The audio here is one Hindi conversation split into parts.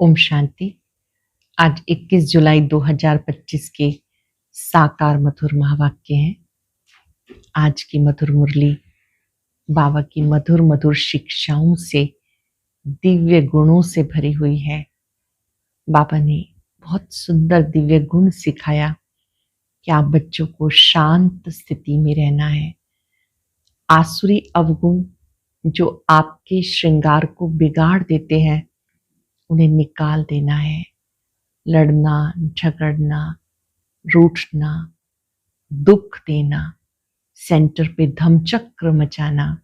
ओम शांति। आज 21 जुलाई 2025 के साकार मधुर महावाक्य हैं। आज की मधुर मुरली बाबा की मधुर मधुर शिक्षाओं से, दिव्य गुणों से भरी हुई है। बाबा ने बहुत सुंदर दिव्य गुण सिखाया कि आप बच्चों को शांत स्थिति में रहना है। आसुरी अवगुण जो आपके श्रृंगार को बिगाड़ देते हैं, उन्हें निकाल देना है। लड़ना, झगड़ना, रूठना, दुख देना, सेंटर पे धमचक्र मचाना,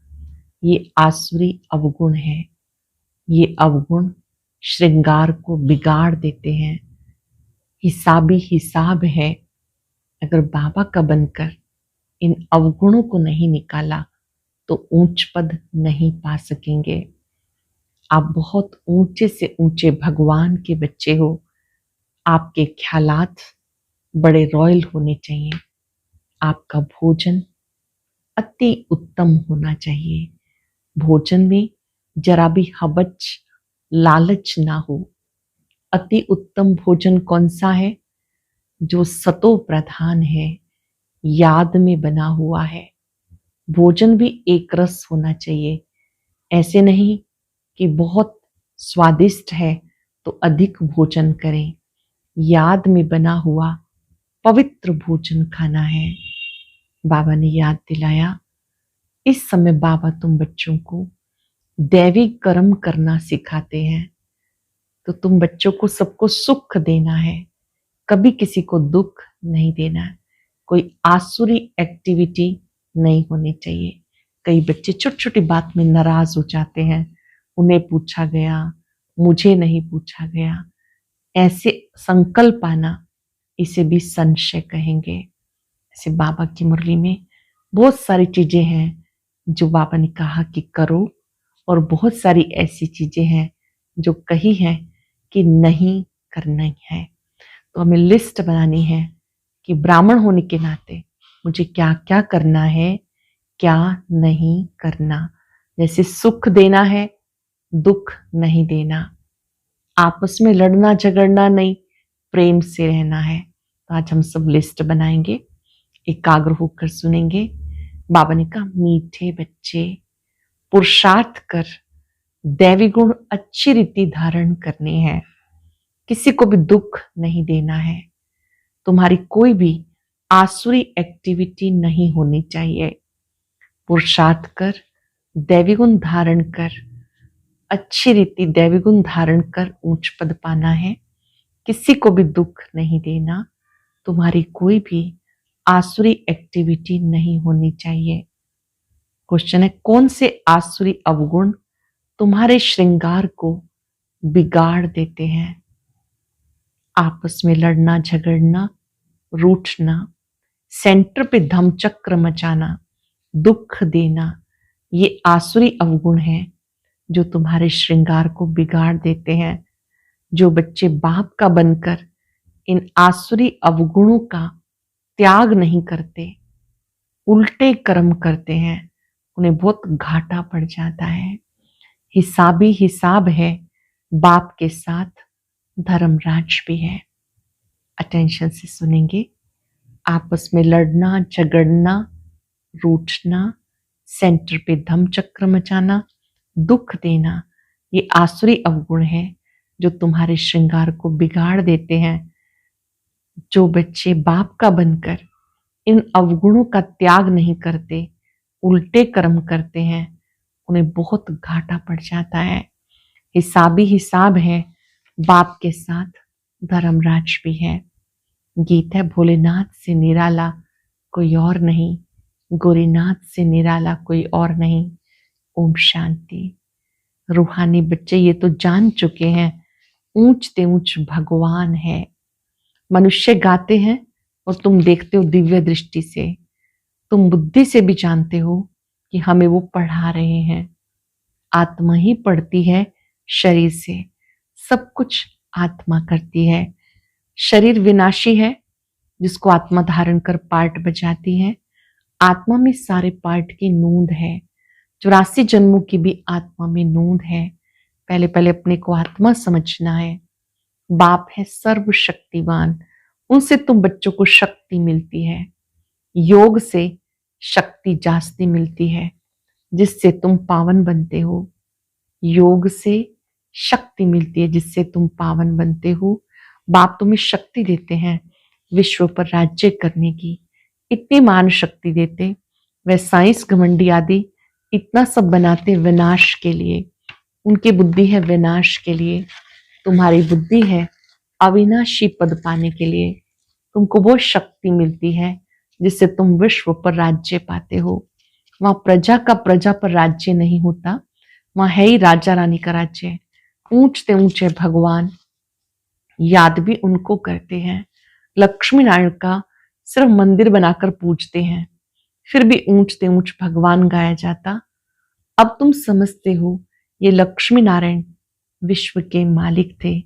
ये आसुरी अवगुण है। ये अवगुण श्रृंगार को बिगाड़ देते हैं। हिसाबी हिसाब है। अगर बाबा का बनकर इन अवगुणों को नहीं निकाला तो ऊंच पद नहीं पा सकेंगे। आप बहुत ऊंचे से ऊंचे भगवान के बच्चे हो। आपके ख्यालात बड़े रॉयल होने चाहिए। आपका भोजन अति उत्तम होना चाहिए। भोजन में जरा भी हबच, लालच ना हो। अति उत्तम भोजन कौन सा है? जो सतो प्रधान है, याद में बना हुआ है। भोजन भी एक रस होना चाहिए। ऐसे नहीं कि बहुत स्वादिष्ट है तो अधिक भोजन करें। याद में बना हुआ पवित्र भोजन खाना है। बाबा ने याद दिलाया, इस समय बाबा तुम बच्चों को दैवी कर्म करना सिखाते हैं। तो तुम बच्चों को सबको सुख देना है, कभी किसी को दुख नहीं देना है। कोई आसुरी एक्टिविटी नहीं होनी चाहिए। कई बच्चे छोटी छोटी बात में नाराज हो जाते हैं। उन्हें पूछा गया, मुझे नहीं पूछा गया। ऐसे संकल्प आना, इसे भी संशय कहेंगे। ऐसे बाबा की मुरली में बहुत सारी चीजें हैं जो बाबा ने कहा कि करो, और बहुत सारी ऐसी चीजें हैं जो कही है कि नहीं करना है। तो हमें लिस्ट बनानी है कि ब्राह्मण होने के नाते मुझे क्या क्या करना है, क्या नहीं करना। जैसे सुख देना है, दुख नहीं देना। आपस में लड़ना झगड़ना नहीं, प्रेम से रहना है। तो आज हम सब लिस्ट बनाएंगे, एकाग्र होकर सुनेंगे। बाबा ने कहा, मीठे बच्चे पुरुषार्थ कर दैवी गुण अच्छी रीति धारण करने हैं। किसी को भी दुख नहीं देना है। तुम्हारी कोई भी आसुरी एक्टिविटी नहीं होनी चाहिए। पुरुषार्थ कर, दैवी गुण धारण कर, अच्छी रीति दैवी गुण धारण कर ऊंच पद पाना है। किसी को भी दुख नहीं देना। तुम्हारी कोई भी आसुरी एक्टिविटी नहीं होनी चाहिए। क्वेश्चन है, कौन से आसुरी अवगुण तुम्हारे श्रृंगार को बिगाड़ देते हैं? आपस में लड़ना झगड़ना, रूठना, सेंटर पे धमचक्र मचाना, दुख देना, ये आसुरी अवगुण है जो तुम्हारे श्रृंगार को बिगाड़ देते हैं। जो बच्चे बाप का बनकर इन आसुरी अवगुणों का त्याग नहीं करते, उल्टे कर्म करते हैं, उन्हें बहुत घाटा पड़ जाता है। हिसाबी हिसाब है बाप के साथ, धर्मराज भी है। अटेंशन से सुनेंगे। आपस में लड़ना झगड़ना, रूठना, सेंटर पे धमचक्र मचाना, दुख देना, ये आसुरी अवगुण है जो तुम्हारे श्रृंगार को बिगाड़ देते हैं। जो बच्चे बाप का बनकर इन अवगुणों का त्याग नहीं करते, उल्टे कर्म करते हैं, उन्हें बहुत घाटा पड़ जाता है। हिसाबी हिसाब है बाप के साथ, धर्मराज भी है। गीत है, भोलेनाथ से निराला कोई और नहीं, गोरीनाथ से निराला कोई और नहीं। ओम शांति। रूहानी बच्चे ये तो जान चुके हैं, ऊंच ते ऊंच भगवान है। मनुष्य गाते हैं और तुम देखते हो दिव्य दृष्टि से। तुम बुद्धि से भी जानते हो कि हमें वो पढ़ा रहे हैं। आत्मा ही पढ़ती है शरीर से, सब कुछ आत्मा करती है। शरीर विनाशी है, जिसको आत्मा धारण कर पार्ट बजाती है। आत्मा में सारे पार्ट की नोंद है। 84 जन्मों की भी आत्मा में नोंद है। पहले पहले अपने को आत्मा समझना है, बाप है सर्वशक्तिवान, उनसे तुम बच्चों को शक्ति मिलती है। योग से शक्ति जास्ती मिलती है, जिससे तुम पावन बनते हो। योग से शक्ति मिलती है, जिससे तुम पावन बनते हो। बाप तुम्हें शक्ति देते हैं विश्व पर राज्य करने की। इतनी मान शक्ति देते, वह साइंस घमंडी आदि इतना सब बनाते विनाश के लिए। उनकी बुद्धि है विनाश के लिए, तुम्हारी बुद्धि है अविनाशी पद पाने के लिए। तुमको वो शक्ति मिलती है जिससे तुम विश्व पर राज्य पाते हो। वहां प्रजा का प्रजा पर राज्य नहीं होता, वहां है ही राजा रानी का राज्य। ऊंचते ऊंचे भगवान याद भी उनको करते हैं। लक्ष्मी नारायण का सिर्फ मंदिर बनाकर पूजते हैं, फिर भी ऊंचते ऊंच भगवान गाया जाता। अब तुम समझते हो ये लक्ष्मी नारायण विश्व के मालिक थे।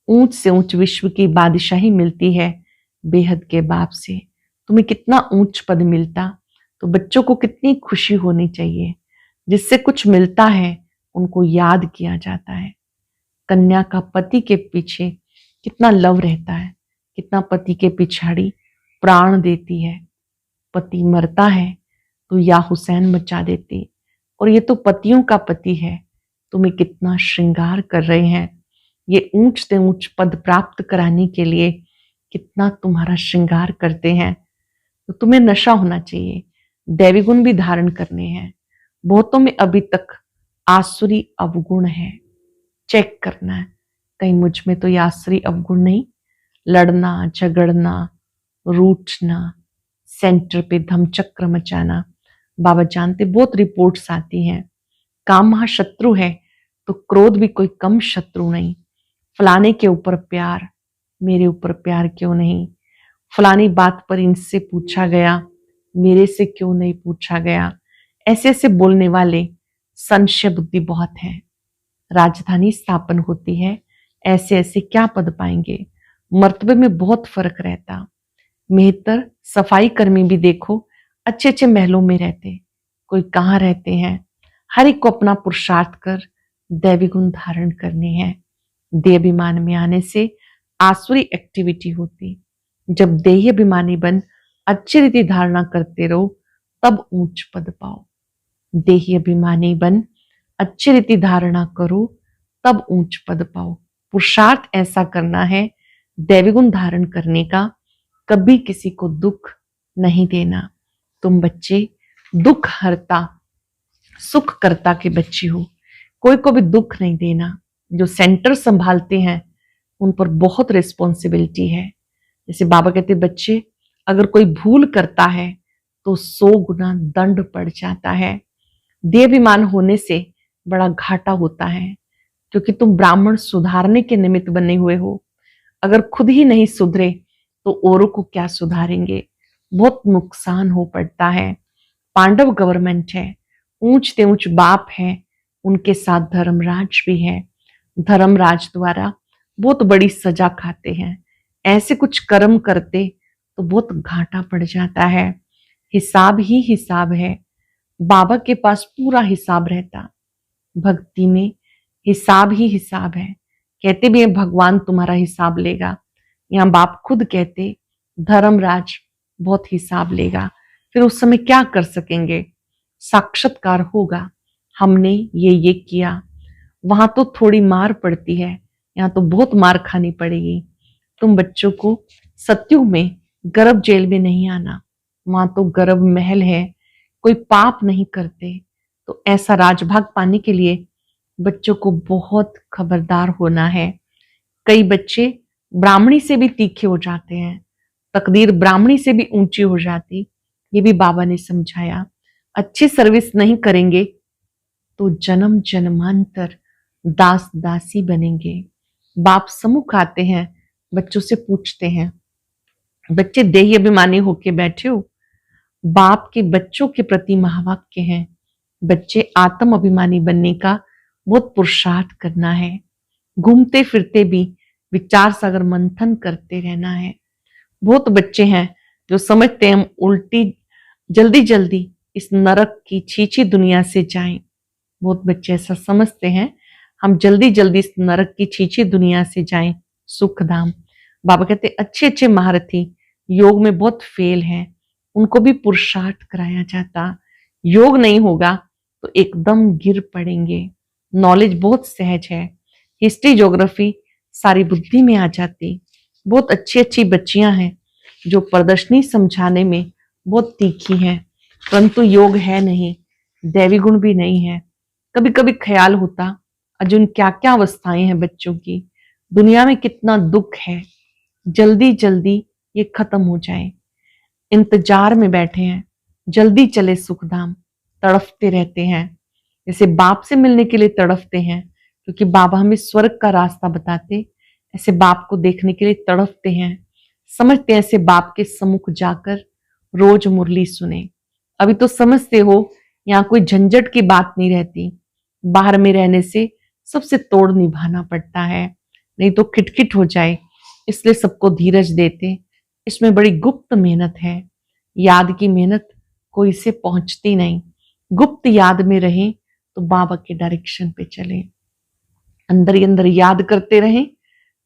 ऊंच से ऊंच विश्व की बादशाही मिलती है बेहद के बाप से। तुम्हें कितना ऊंच पद मिलता तो बच्चों को कितनी खुशी होनी चाहिए। जिससे कुछ मिलता है उनको याद किया जाता है। कन्या का पति के पीछे कितना लव रहता है, कितना पति के पिछाड़ी प्राण देती है। पति मरता है तो या हुसैन बचा देती, और ये तो पतियों का पति है। तुम्हें कितना श्रृंगार कर रहे हैं, ये ऊंच से ऊंच पद प्राप्त कराने के लिए कितना तुम्हारा श्रृंगार करते हैं। तो तुम्हें नशा होना चाहिए, दैवी गुण भी धारण करने हैं। बहुतों में अभी तक आसुरी अवगुण है, चेक करना है कहीं मुझ में तो ये आसुरी अवगुण नहीं। लड़ना, झगड़ना, रूठना, सेंटर पे धमचक्र मचाना। बाबा जानते बहुत रिपोर्ट्स आती हैं। काम महाशत्रु है तो क्रोध भी कोई कम शत्रु नहीं। फलाने के ऊपर प्यार, मेरे ऊपर प्यार क्यों नहीं। फलानी बात पर इनसे पूछा गया, मेरे से क्यों नहीं पूछा गया। ऐसे ऐसे बोलने वाले संशय बुद्धि बहुत है। राजधानी स्थापन होती है, ऐसे ऐसे क्या पद पाएंगे। मर्तबे में बहुत फर्क रहता। मेहतर सफाई कर्मी भी देखो अच्छे अच्छे महलों में रहते, कोई कहाँ रहते हैं। हर एक को अपना पुरुषार्थ कर दैवी गुण धारण करने हैं। देह अभिमान में आने से आसुरी एक्टिविटी होती। जब देह अभिमानी बन अच्छी रीति धारणा करते रहो तब ऊंच पद पाओ। देही अभिमानी बन अच्छी रीति धारणा करो तब ऊंच पद पाओ। पुरुषार्थ ऐसा करना है दैवी गुण धारण करने का, कभी किसी को दुख नहीं देना। तुम बच्चे दुख हरता सुख करता के बच्चे हो, कोई को भी दुख नहीं देना। जो सेंटर संभालते हैं उन पर बहुत रिस्पॉन्सिबिलिटी है। जैसे बाबा कहते बच्चे अगर कोई भूल करता है तो 100 गुना दंड पड़ जाता है। देहाभिमान होने से बड़ा घाटा होता है, क्योंकि तुम ब्राह्मण सुधारने के निमित्त बने हुए हो। अगर खुद ही नहीं सुधरे तो औरों को क्या सुधारेंगे। बहुत नुकसान हो पड़ता है। पांडव गवर्नमेंट है, ऊंच ते ऊंच बाप है, उनके साथ धर्मराज भी है। धर्मराज द्वारा बहुत बड़ी सजा खाते हैं। ऐसे कुछ कर्म करते तो बहुत घाटा पड़ जाता है। हिसाब ही हिसाब है, बाबा के पास पूरा हिसाब रहता। भक्ति में हिसाब ही हिसाब है। कहते भी है भगवान तुम्हारा हिसाब लेगा, यहाँ बाप खुद कहते धर्मराज बहुत हिसाब लेगा। फिर उस समय क्या कर सकेंगे। साक्षात्कार होगा, हमने ये किया। वहां तो थोड़ी मार पड़ती है, यहाँ तो बहुत मार खानी पड़ेगी। तुम बच्चों को सत्युग में गर्भ जेल में नहीं आना, वहां तो गर्भ महल है, कोई पाप नहीं करते। तो ऐसा राजभाग पाने के लिए बच्चों को बहुत खबरदार होना है। कई बच्चे ब्राह्मणी से भी तीखे हो जाते हैं, तकदीर ब्राह्मणी से भी ऊंची हो जाती। ये भी बाबा ने समझाया। अच्छी सर्विस नहीं करेंगे तो जन्म जन्मांतर दास दासी बनेंगे। बाप सम्मुख आते हैं, बच्चों से पूछते हैं, बच्चे देही अभिमानी होके बैठे हो। बाप के बच्चों के प्रति महावाक्य हैं, बच्चे आत्म अभिमानी बनने का बहुत पुरुषार्थ करना है। घूमते फिरते भी विचार सागर मंथन करते रहना है। बहुत बच्चे हैं जो समझते हैं हम उल्टी जल्दी जल्दी इस नरक की छीछी दुनिया से जाएं। बहुत बच्चे ऐसा समझते हैं हम जल्दी जल्दी इस नरक की छीछी दुनिया से जाएं, सुखधाम। बाबा कहते अच्छे अच्छे महारथी योग में बहुत फेल हैं, उनको भी पुरुषार्थ कराया जाता। योग नहीं होगा तो एकदम गिर पड़ेंगे। नॉलेज बहुत सहज है, हिस्ट्री ज्योग्राफी सारी बुद्धि में आ जाती। बहुत अच्छी अच्छी बच्चियां हैं जो प्रदर्शनी समझाने में बहुत तीखी हैं, परंतु योग है नहीं, दैवी गुण भी नहीं है। कभी कभी ख्याल होता अर्जुन क्या क्या अवस्थाएं हैं बच्चों की, दुनिया में कितना दुख है, जल्दी जल्दी ये खत्म हो जाए। इंतजार में बैठे हैं, जल्दी चले सुखधाम, तड़फते रहते हैं। जैसे बाप से मिलने के लिए तड़फते हैं क्योंकि बाबा हमें स्वर्ग का रास्ता बताते, ऐसे बाप को देखने के लिए तड़फते हैं। समझते हैं ऐसे बाप के सम्मुख जाकर रोज मुरली सुने। अभी तो समझते हो यहाँ कोई झंझट की बात नहीं रहती, बाहर में रहने से सबसे तोड़ निभाना पड़ता है, नहीं तो खिटखिट हो जाए, इसलिए सबको धीरज देते। इसमें बड़ी गुप्त मेहनत है, याद की मेहनत कोई से पहुंचती नहीं। गुप्त याद में रहें तो बाबा के डायरेक्शन पे चले, अंदर ही अंदर याद करते रहें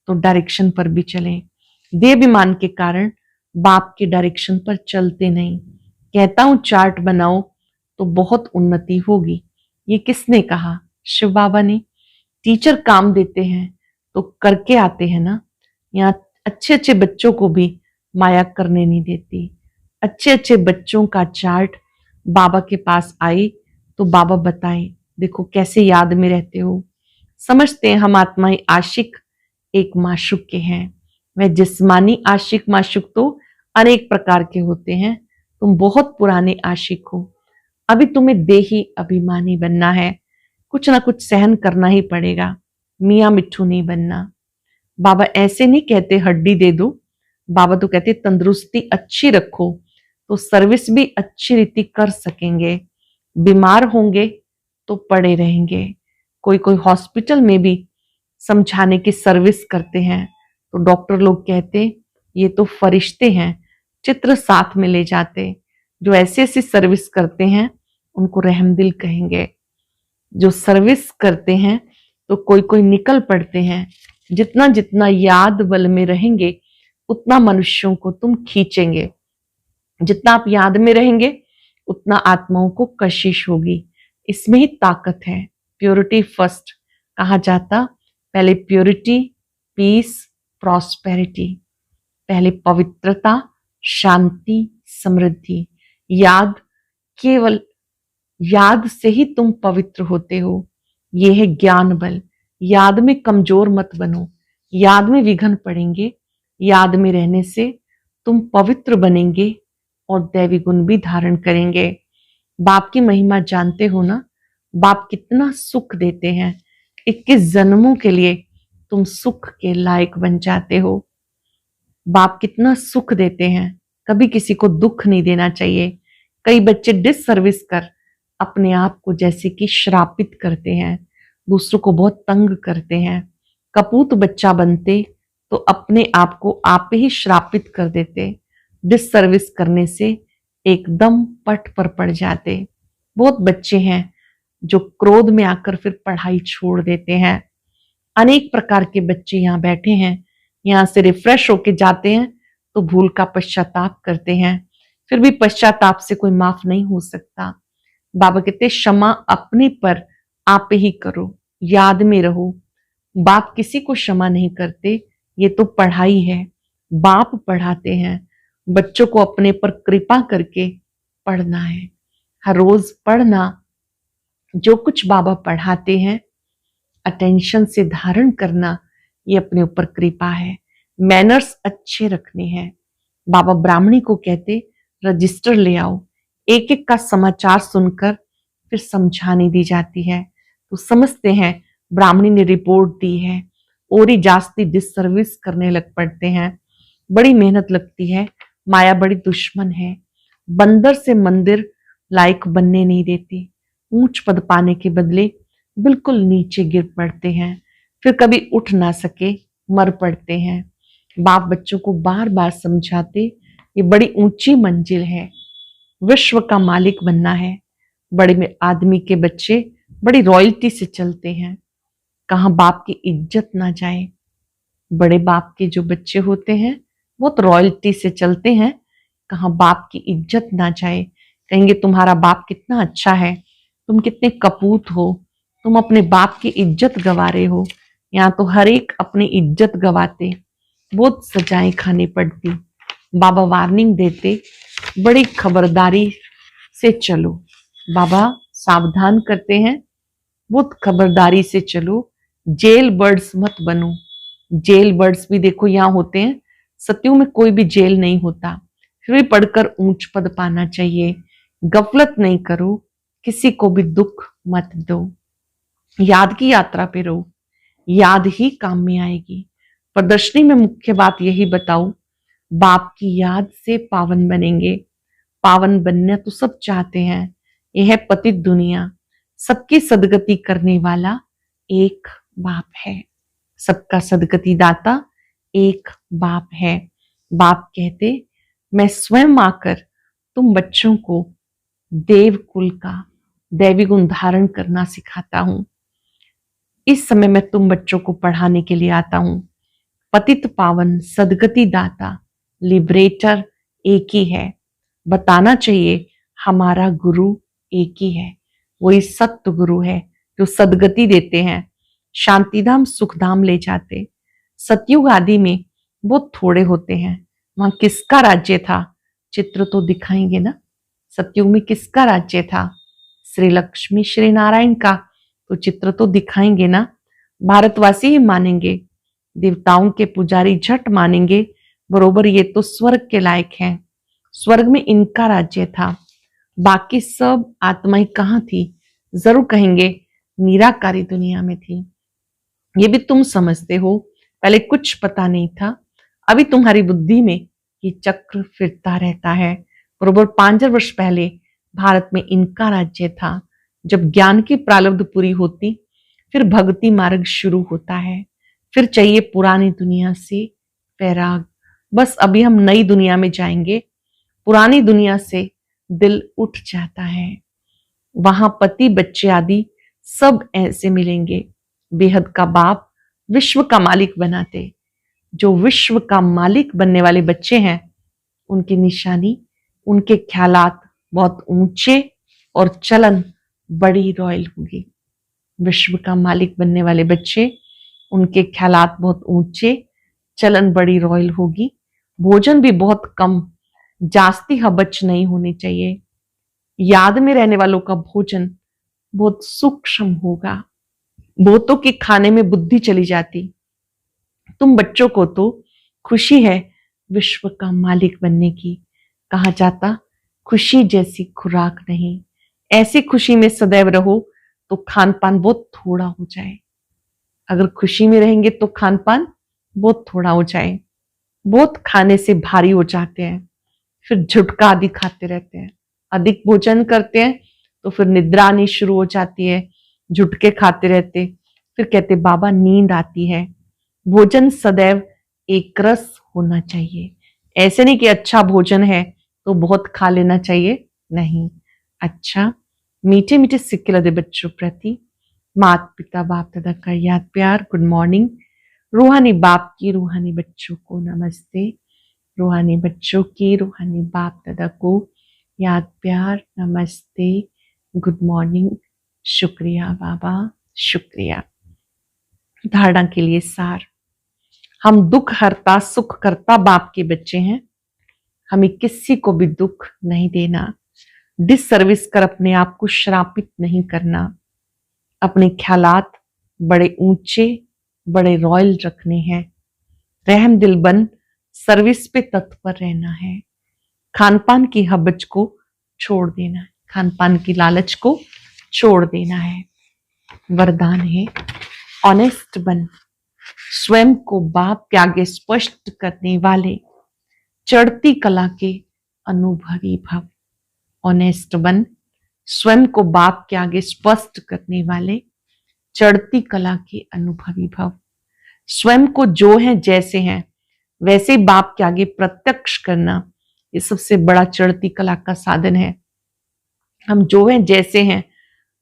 तो डायरेक्शन पर भी चलें। देहाभिमान के कारण बाप के डायरेक्शन पर चलते नहीं। कहता हूं चार्ट बनाओ तो बहुत उन्नति होगी, ये किसने कहा? शिव बाबा ने। टीचर काम देते हैं तो करके आते हैं ना। यहाँ अच्छे अच्छे बच्चों को भी माया करने नहीं देती। अच्छे अच्छे बच्चों का चार्ट बाबा के पास आए तो बाबा बताए देखो कैसे याद में रहते हो। समझते हैं हम आत्माएं आशिक एक माशुक के हैं। वह जिस्मानी आशिक माशुक तो अनेक प्रकार के होते हैं, तुम बहुत पुराने आशिक हो। अभी तुम्हें देही अभिमानी बनना है, कुछ ना कुछ सहन करना ही पड़ेगा, मियाँ मिट्ठू नहीं बनना। बाबा ऐसे नहीं कहते हड्डी दे दो, बाबा तो कहते तंदुरुस्ती अच्छी रखो तो सर्विस भी अच्छी रीति कर सकेंगे। बीमार होंगे तो पड़े रहेंगे। कोई कोई हॉस्पिटल में भी समझाने की सर्विस करते हैं तो डॉक्टर लोग कहते ये तो फरिश्ते हैं, चित्र साथ में ले जाते। जो ऐसी ऐसी सर्विस करते हैं उनको रहमदिल कहेंगे। जो सर्विस करते हैं तो कोई कोई निकल पड़ते हैं। जितना जितना याद बल में रहेंगे उतना मनुष्यों को तुम खींचेंगे। जितना आप याद में रहेंगे उतना आत्माओं को कशिश होगी। इसमें ही ताकत है। प्योरिटी फर्स्ट कहा जाता, पहले प्योरिटी, पीस, प्रॉस्पेरिटी। पहले पवित्रता, शांति, समृद्धि। याद, केवल याद से ही तुम पवित्र होते हो। यह है ज्ञान बल। याद में कमजोर मत बनो, याद में विघ्न पड़ेंगे। याद में रहने से तुम पवित्र बनेंगे और दैवी गुण भी धारण करेंगे। बाप की महिमा जानते हो ना, बाप कितना सुख देते हैं। 21 जन्मों के लिए तुम सुख के लायक बन जाते हो। बाप कितना सुख देते हैं, कभी किसी को दुख नहीं देना चाहिए। कई बच्चे डिससर्विस कर अपने आप को जैसे कि श्रापित करते हैं, दूसरों को बहुत तंग करते हैं। कपूत बच्चा बनते तो अपने आप को आप ही श्रापित कर देते। डिससर्विस करने से एकदम पट पर पड़ जाते। बहुत बच्चे हैं जो क्रोध में आकर फिर पढ़ाई छोड़ देते हैं। अनेक प्रकार के बच्चे यहाँ बैठे हैं, यहाँ से रिफ्रेश होके जाते हैं तो भूल का पश्चाताप करते हैं, फिर भी पश्चाताप से कोई माफ नहीं हो सकता। बाबा कहते क्षमा अपने पर आप ही करो, याद में रहो। बाप किसी को क्षमा नहीं करते, ये तो पढ़ाई है। बाप पढ़ाते हैं, बच्चों को अपने पर कृपा करके पढ़ना है। हर रोज पढ़ना, जो कुछ बाबा पढ़ाते हैं अटेंशन से धारण करना, ये अपने ऊपर कृपा है। मैनर्स अच्छे रखने हैं। बाबा ब्राह्मणी को कहते रजिस्टर ले आओ, एक एक का समाचार सुनकर फिर समझानी दी जाती है तो समझते हैं ब्राह्मणी ने रिपोर्ट दी है, और ही जास्ती डिससर्विस करने लग पड़ते हैं। बड़ी मेहनत लगती है, माया बड़ी दुश्मन है। बंदर से मंदिर लायक बनने नहीं देती। ऊंच पद पाने के बदले बिल्कुल नीचे गिर पड़ते हैं, फिर कभी उठ ना सके मर पड़ते हैं। बाप बच्चों को बार बार समझाते ये बड़ी ऊंची मंजिल है, विश्व का मालिक बनना है। बड़े में आदमी के बच्चे बड़ी रॉयल्टी से चलते हैं, कहां बाप की इज्जत ना जाए। बड़े बाप के जो बच्चे होते हैं बहुत रॉयल्टी से चलते हैं, कहाँ बाप की इज्जत ना जाए। कहेंगे तुम्हारा बाप कितना अच्छा है, तुम कितने कपूत हो, तुम अपने बाप की इज्जत गंवा रहे हो। यहाँ तो हर एक अपनी इज्जत गंवाते, बहुत सजाएं खानी पड़ती। बाबा वार्निंग देते, बड़ी खबरदारी से चलो। बाबा सावधान करते हैं, बहुत खबरदारी से चलो, जेल बर्ड्स मत बनो। जेल बर्ड्स भी देखो यहाँ होते हैं, सत्युग में कोई भी जेल नहीं होता, फिर भी पढ़कर ऊंच पद पाना चाहिए। गफलत नहीं करो, किसी को भी दुख मत दो, याद की यात्रा पे रहो, याद ही काम में आएगी। प्रदर्शनी में मुख्य बात यही बताओ, बाप की याद से पावन बनेंगे। पावन बनना तो सब चाहते हैं, यह है पतित दुनिया, सबकी सदगति करने वाला एक बाप है, सबका सदगति दाता एक बाप है। बाप कहते, मैं स्वयं आकर तुम बच्चों को देव कुल का दैवी गुण धारण करना सिखाता हूं। इस समय मैं तुम बच्चों को पढ़ाने के लिए आता हूं। पतित पावन सदगति दाता लिबरेटर एक ही है। बताना चाहिए हमारा गुरु एक ही है, वही सत्य गुरु है जो सदगति देते हैं, शांतिधाम सुखधाम ले जाते। सतयुग आदि में बहुत थोड़े होते हैं, वहां किसका राज्य था, चित्र तो दिखाएंगे ना। सतयुग में किसका राज्य था, श्री लक्ष्मी श्री नारायण का, तो चित्र तो दिखाएंगे ना। भारतवासी ही मानेंगे, देवताओं के पुजारी झट मानेंगे, बरोबर ये तो स्वर्ग के लायक हैं, स्वर्ग में इनका राज्य था। बाकी सब आत्माएं कहाँ थी, जरूर कहेंगे निराकारी दुनिया में थी। ये भी तुम समझते हो, पहले कुछ पता नहीं था, अभी तुम्हारी बुद्धि में ये चक्र फिरता रहता है। बरोबर 5000 वर्ष पहले भारत में इनका राज्य था। जब ज्ञान की प्रारब्ध पूरी होती, फिर भक्ति मार्ग शुरू होता है, फिर चाहिए पुरानी दुनिया से वैराग। बस अभी हम नई दुनिया में जाएंगे, पुरानी दुनिया से दिल उठ जाता है। वहां पति बच्चे आदि सब ऐसे मिलेंगे। बेहद का बाप विश्व का मालिक बनाते। जो विश्व का मालिक बनने वाले बच्चे हैं, उनकी निशानी, उनके ख्यालात बहुत ऊंचे और चलन बड़ी रॉयल होगी। विश्व का मालिक बनने वाले बच्चे, उनके ख्यालात बहुत ऊंचे, चलन बड़ी रॉयल होगी। भोजन भी बहुत कम, जास्ती हबच नहीं होनी चाहिए। याद में रहने वालों का भोजन बहुत सूक्ष्म होगा, बहुतों के खाने में बुद्धि चली जाती। तुम बच्चों को तो खुशी है विश्व का मालिक बनने की, कहा जाता खुशी जैसी खुराक नहीं। ऐसी खुशी में सदैव रहो तो खान पान बहुत थोड़ा हो जाए। अगर खुशी में रहेंगे तो खान पान बहुत थोड़ा हो जाए। बहुत खाने से भारी हो जाते हैं, फिर झुटका आदि खाते रहते हैं। अधिक भोजन करते हैं तो फिर निद्रा आनी शुरू हो जाती है, झुटके खाते रहते, फिर कहते बाबा नींद आती है। भोजन सदैव एक रस होना चाहिए। ऐसे नहीं कि अच्छा भोजन है तो बहुत खा लेना चाहिए, नहीं। अच्छा मीठे मीठे सिक्के लदे बच्चों प्रति माता पिता बाप दादा का याद प्यार, गुड मॉर्निंग। रूहानी बाप की रूहानी बच्चों को नमस्ते, रूहानी बच्चों की रूहानी बाप दादा को याद प्यार, नमस्ते, गुड मॉर्निंग, शुक्रिया बाबा, शुक्रिया। धारणा के लिए सार, हम दुख हरता सुख करता बाप के बच्चे हैं। हमें किसी को भी दुख नहीं देना, डिससर्विस कर अपने आप को श्रापित नहीं करना, अपने ख्यालात बड़े ऊंचे बड़े रॉयल रखने हैं, रहम दिल बन सर्विस पे तत्पर रहना है, खान पान की हबच को छोड़ देना है, खान पान की लालच को छोड़ देना है। वरदान है ऑनेस्ट बन, स्वयं को बाप के आगे स्पष्ट करने वाले, चढ़ती कला के अनुभवी भव। ऑनेस्ट बन, स्वयं को बाप के आगे स्पष्ट करने वाले, चढ़ती कला के अनुभवी भव। स्वयं को जो है जैसे हैं वैसे ही बाप के आगे प्रत्यक्ष करना, ये सबसे बड़ा चढ़ती कला का साधन है। हम जो हैं जैसे हैं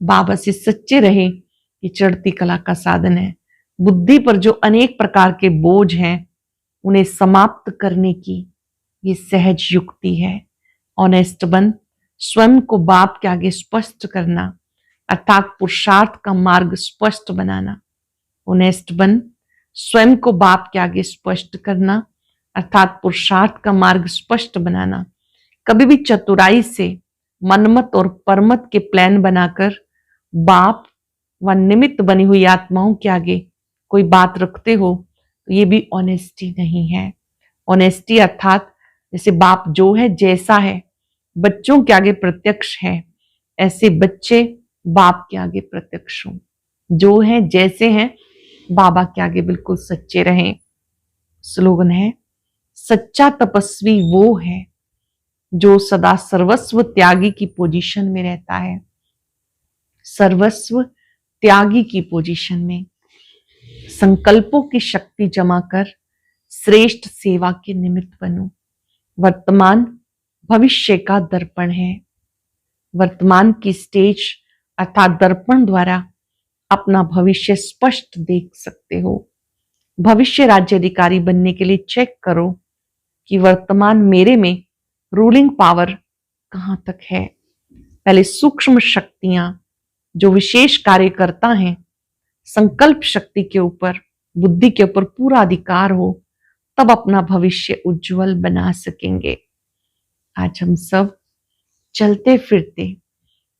बाबा से सच्चे रहे, ये चढ़ती कला का साधन है। बुद्धि पर जो अनेक प्रकार के बोझ हैं उन्हें समाप्त करने की ये सहज युक्ति है। ऑनेस्ट बन, स्वयं को बाप के आगे स्पष्ट करना अर्थात पुरुषार्थ का मार्ग स्पष्ट बनाना। ऑनेस्ट बन, स्वयं को बाप के आगे स्पष्ट करना अर्थात पुरुषार्थ का मार्ग स्पष्ट बनाना। कभी भी चतुराई से मनमत और परमत के प्लान बनाकर बाप व निमित्त बनी हुई आत्माओं के आगे कोई बात रखते हो तो ये भी ऑनेस्टी नहीं है। ऑनेस्टी अर्थात जैसे बाप जो है जैसा है बच्चों के आगे प्रत्यक्ष है, ऐसे बच्चे बाप के आगे प्रत्यक्ष हों। जो है जैसे हैं बाबा के आगे बिल्कुल सच्चे रहें। स्लोगन है, सच्चा तपस्वी वो है जो सदा सर्वस्व त्यागी की पोजीशन में रहता है। सर्वस्व त्यागी की पोजीशन में संकल्पों की शक्ति जमा कर श्रेष्ठ सेवा के निमित्त बनो। वर्तमान भविष्य का दर्पण है। वर्तमान की स्टेज अर्थात दर्पण द्वारा अपना भविष्य स्पष्ट देख सकते हो। भविष्य राज्य अधिकारी बनने के लिए चेक करो कि वर्तमान मेरे में रूलिंग पावर कहां तक है। पहले सूक्ष्म शक्तियां जो विशेष कार्य करता है, संकल्प शक्ति के ऊपर, बुद्धि के ऊपर पूरा अधिकार हो, तब अपना भविष्य उज्जवल बना सकेंगे। आज हम सब चलते फिरते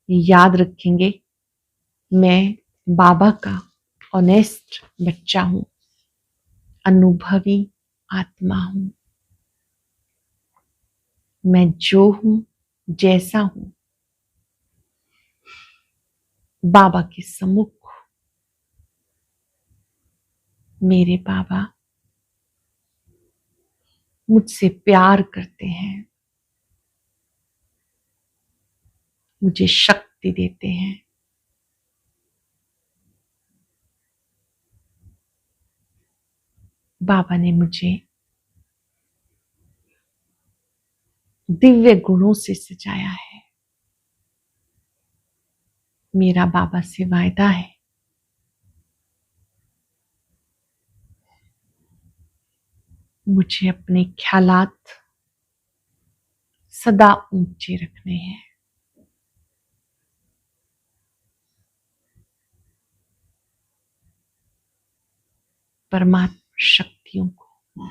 याद रखेंगे, मैं बाबा का ऑनेस्ट बच्चा हूं, अनुभवी आत्मा हूं। मैं जो हूं जैसा हूं बाबा के सम्मुख मेरे बाबा मुझसे प्यार करते हैं, मुझे शक्ति देते हैं। बाबा ने मुझे दिव्य गुणों से सजाया है। मेरा बाबा से वायदा है, मुझे अपने ख्यालात सदा ऊंचे रखने हैं। परमात्मा शक्तियों को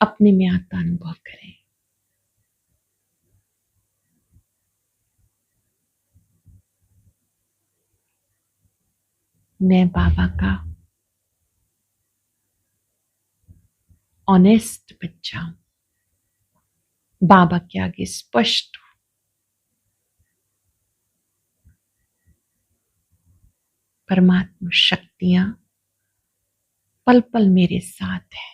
अपने में आता अनुभव करें। मैं बाबा का ऑनेस्ट बच्चा हूं, बाबा के आगे स्पष्ट हूं। परमात्मा शक्तियां पल पल मेरे साथ है।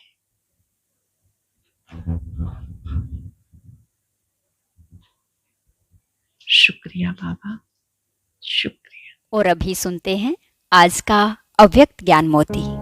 शुक्रिया बाबा, शुक्रिया। और अभी सुनते हैं आज का अव्यक्त ज्ञान मोती।